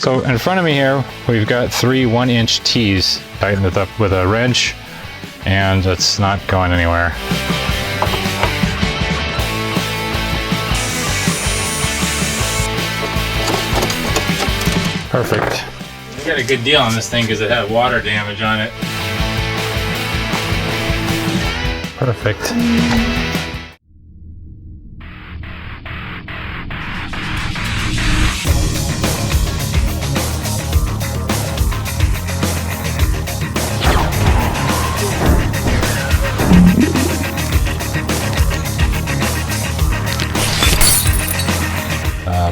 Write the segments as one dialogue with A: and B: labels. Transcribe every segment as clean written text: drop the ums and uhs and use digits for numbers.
A: So in front of me here, we've got 3 1-inch tees. Tightened it up with a wrench, and it's not going anywhere. Perfect. We got a good deal on this thing because it had water damage on it. Perfect.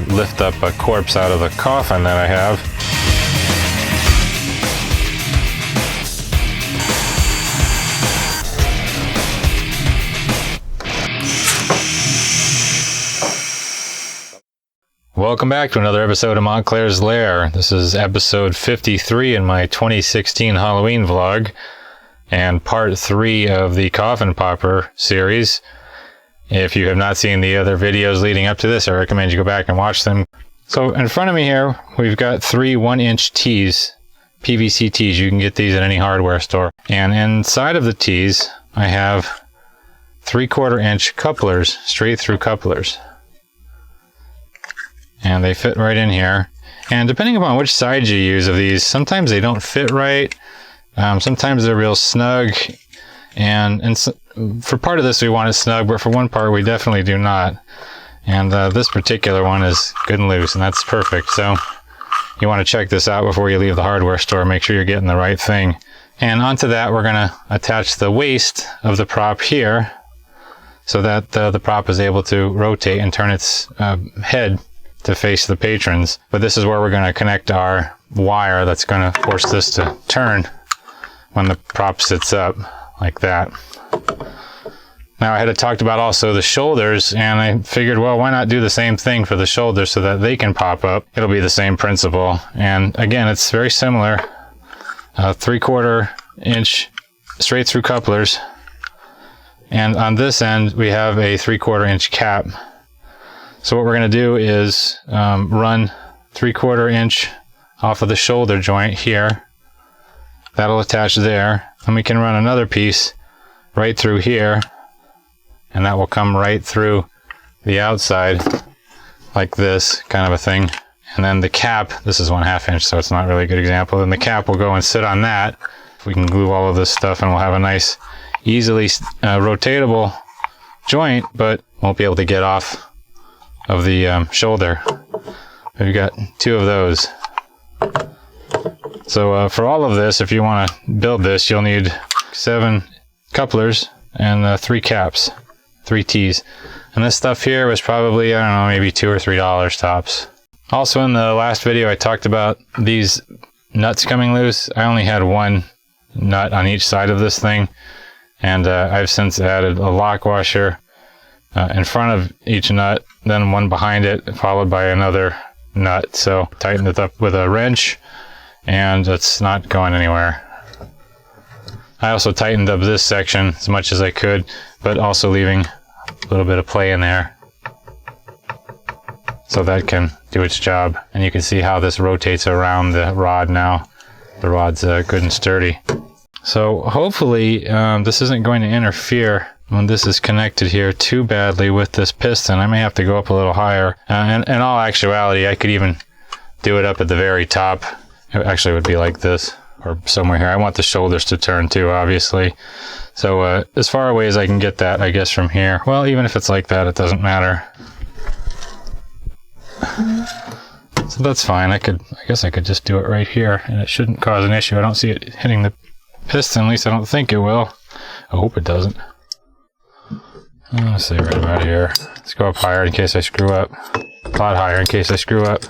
A: Lift up a corpse out of the coffin that I have. Welcome back to another episode of Montclair's Lair. This is episode 53 in my 2016 Halloween vlog and part 3 of the Coffin Popper series. If you have not seen the other videos leading up to this, I recommend you go back and watch them. So in front of me here, we've got 3 1-inch tees, PVC tees. You can get these at any hardware store. And inside of the tees, I have 3/4 inch couplers, straight through couplers. And they fit right in here. And depending upon which side you use of these, sometimes they don't fit right. Sometimes they're real snug. And so, for part of this we want it snug, but for one part we definitely do not. And this particular one is good and loose, and that's perfect. So you want to check this out before you leave the hardware store. Make sure you're getting the right thing. And onto that we're going to attach the waist of the prop here so that the prop is able to rotate and turn its head to face the patrons. But this is where we're going to connect our wire that's going to force this to turn when the prop sits up like that. Now I had talked about also the shoulders, and I figured, well, why not do the same thing for the shoulders so that they can pop up? It'll be the same principle. And again, it's very similar. 3/4 inch straight through couplers. And on this end, we have a 3/4 inch cap. So what we're going to do is run 3/4 inch off of the shoulder joint here. That'll attach there. And we can run another piece right through here, and that will come right through the outside like this kind of a thing. And then the cap, this is 1/2 inch, so it's not really a good example. Then the cap will go and sit on that. We can glue all of this stuff and we'll have a nice, easily rotatable joint, but won't be able to get off of the shoulder. We've got 2 of those. So for all of this, if you want to build this, you'll need 7 couplers and 3 caps, 3 tees. And this stuff here was probably, I don't know, maybe $2 or $3 tops. Also in the last video, I talked about these nuts coming loose. I only had 1 nut on each side of this thing. And I've since added a lock washer in front of each nut, then 1 behind it, followed by another nut. So tightened it up with a wrench, and it's not going anywhere. I also tightened up this section as much as I could, but also leaving a little bit of play in there so that can do its job. And you can see how this rotates around the rod now. The rod's good and sturdy. So hopefully this isn't going to interfere when this is connected here too badly with this piston. I may have to go up a little higher. And in all actuality, I could even do it up at the very top. It actually would be like this, or somewhere here. I want the shoulders to turn too, obviously. So as far away as I can get that, I guess, from here. Well, even if it's like that, it doesn't matter. So that's fine. I guess I could just do it right here, and it shouldn't cause an issue. I don't see it hitting the piston, at least I don't think it will. I hope it doesn't. Let's see, right about here. Let's go up higher in case I screw up. A lot higher in case I screw up.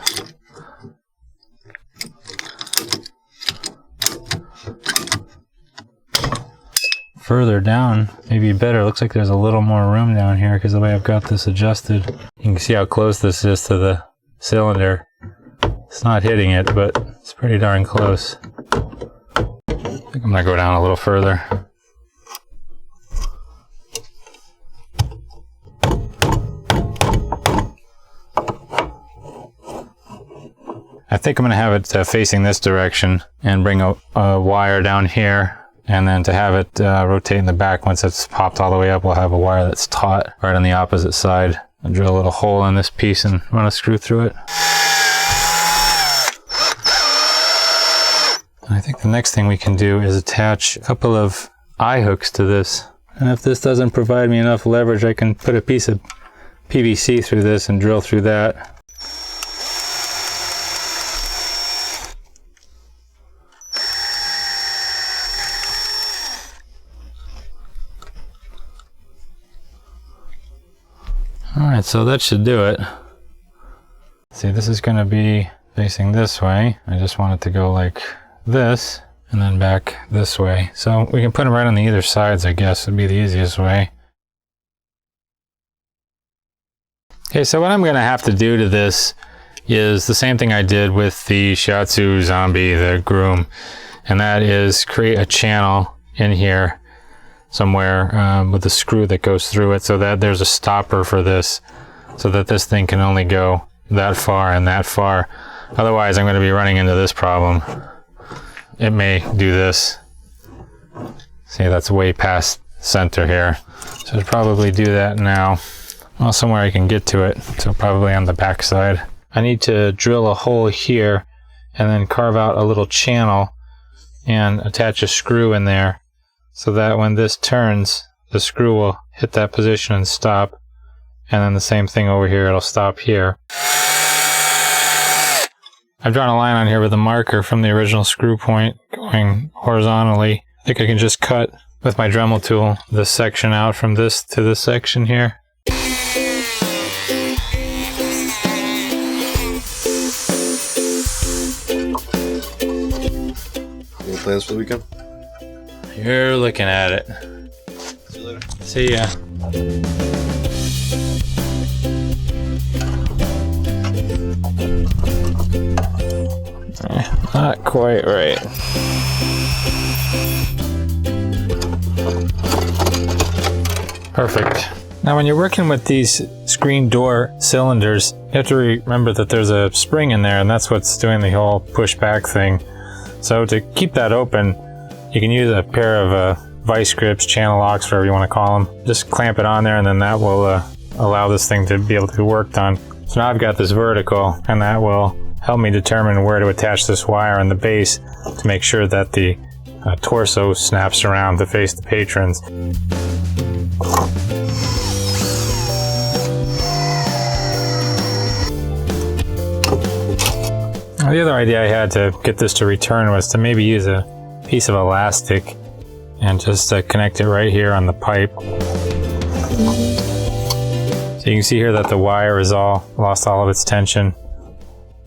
A: Further down, maybe better. Looks like there's a little more room down here because the way I've got this adjusted. You can see how close this is to the cylinder. It's not hitting it, but it's pretty darn close. I think I'm gonna go down a little further. At think I'm going to have it facing this direction and bring a wire down here. And then to have it rotate in the back, once it's popped all the way up, we'll have a wire that's taut right on the opposite side. I'll drill a little hole in this piece and run a screw through it. I think the next thing we can do is attach a couple of eye hooks to this. And if this doesn't provide me enough leverage, I can put a piece of PVC through this and drill through that. Alright, so that should do it. See, this is going to be facing this way. I just want it to go like this, and then back this way. So we can put them right on the either sides, I guess would be the easiest way. Okay, so what I'm going to have to do to this is the same thing I did with the Shiatsu Zombie, the Groom, and that is create a channel in here somewhere with a screw that goes through it, so that there's a stopper for this, so that this thing can only go that far and that far. Otherwise, I'm going to be running into this problem. It may do this. See, that's way past center here. So I'd probably do that now. Well, somewhere I can get to it, so probably on the back side. I need to drill a hole here and then carve out a little channel and attach a screw in there, so that when this turns, the screw will hit that position and stop. And then the same thing over here, it'll stop here. I've drawn a line on here with a marker from the original screw point going horizontally. I think I can just cut with my Dremel tool this section out from this to this section here.
B: Any plans for the weekend?
A: You're looking at it.
B: See you later.
A: See ya. Not quite right. Perfect. Now when you're working with these screen door cylinders, you have to remember that there's a spring in there, and that's what's doing the whole push back thing. So to keep that open, you can use a pair of vice grips, channel locks, whatever you want to call them. Just clamp it on there, and then that will allow this thing to be able to be worked on. So now I've got this vertical, and that will help me determine where to attach this wire on the base to make sure that the torso snaps around to face the patrons. The other idea I had to get this to return was to maybe use a piece of elastic and just connect it right here on the pipe. So you can see here that the wire is lost all of its tension.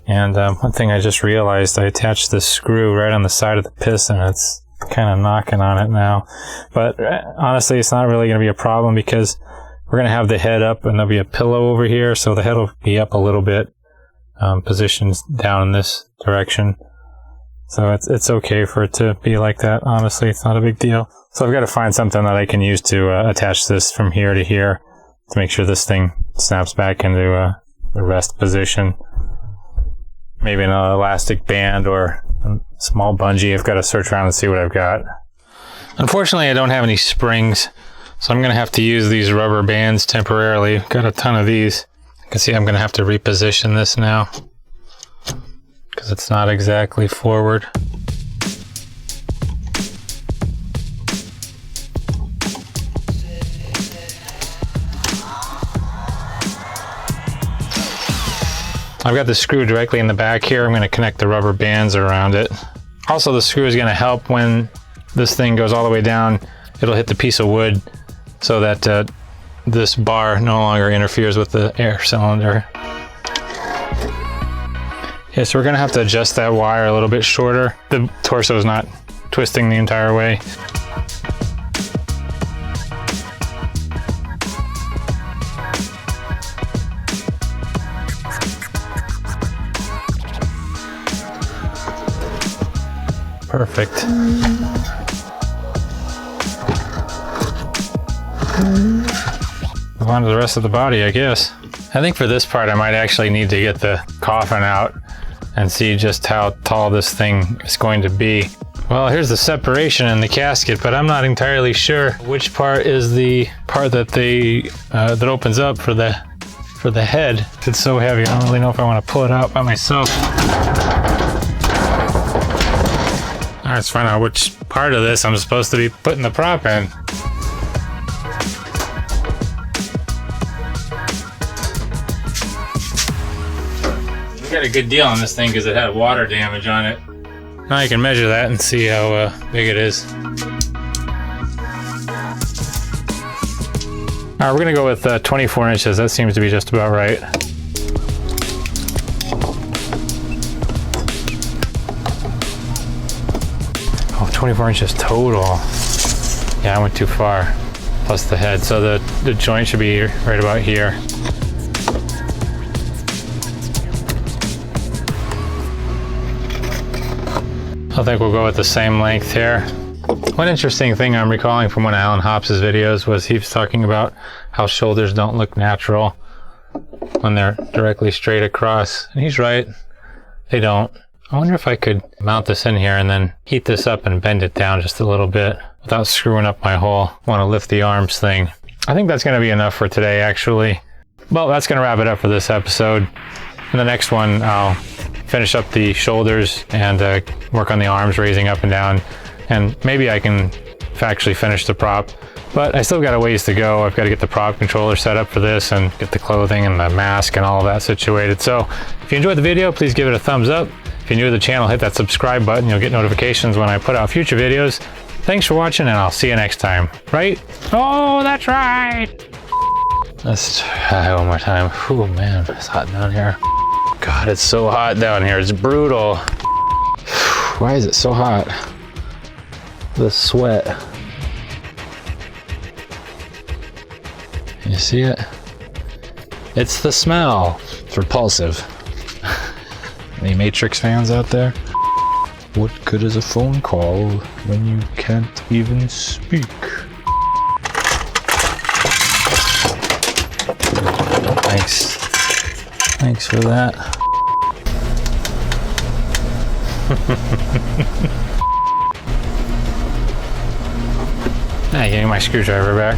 A: And one thing I just realized, I attached this screw right on the side of the piston. It's kind of knocking on it now. But honestly, it's not really going to be a problem because we're going to have the head up and there'll be a pillow over here. So the head will be up a little bit, positioned down in this direction. So it's okay for it to be like that. Honestly, it's not a big deal. So I've got to find something that I can use to attach this from here to here to make sure this thing snaps back into the rest position. Maybe an elastic band or a small bungee. I've got to search around and see what I've got. Unfortunately, I don't have any springs, so I'm going to have to use these rubber bands temporarily. I've got a ton of these. You can see I'm going to have to reposition this now because it's not exactly forward. I've got the screw directly in the back here. I'm going to connect the rubber bands around it. Also, the screw is going to help when this thing goes all the way down. It'll hit the piece of wood so that this bar no longer interferes with the air cylinder. Okay, so we're going to have to adjust that wire a little bit shorter. The torso is not twisting the entire way. Perfect. Move on to the rest of the body, I guess. I think for this part I might actually need to get the coffin out and see just how tall this thing is going to be. Well, here's the separation in the casket, but I'm not entirely sure which part is the part that that opens up for the head. It's so heavy, I don't really know if I want to pull it out by myself. All right, let's find out which part of this I'm supposed to be putting the prop in. We got a good deal on this thing because it had water damage on it. Now you can measure that and see how big it is. All right, we're gonna go with 24 inches. That seems to be just about right. Oh, 24 inches total. Yeah, I went too far. Plus the head, so the joint should be right about here. I think we'll go with the same length here. One interesting thing I'm recalling from one of Alan Hopp's videos was he was talking about how shoulders don't look natural when they're directly straight across. And he's right, they don't. I wonder if I could mount this in here and then heat this up and bend it down just a little bit without screwing up my whole want to lift the arms thing. I think that's gonna be enough for today, actually. Well, that's gonna wrap it up for this episode. In the next one, I'll finish up the shoulders and work on the arms raising up and down, and maybe I can actually finish the prop, but I still got a ways to go. I've got to get the prop controller set up for this and get the clothing and the mask and all of that situated. So if you enjoyed the video, please give it a thumbs up. If you're new to the channel, hit that subscribe button. You'll get notifications when I put out future videos. Thanks for watching, and I'll see you next time. Right? Oh, that's right. Let's try one more time. Oh man, it's hot down here. God, it's so hot down here. It's brutal. Why is it so hot? The sweat. You see it? It's the smell. It's repulsive. Any Matrix fans out there? What good is a phone call when you can't even speak? Thanks. Thanks for that. Hey, getting my screwdriver back.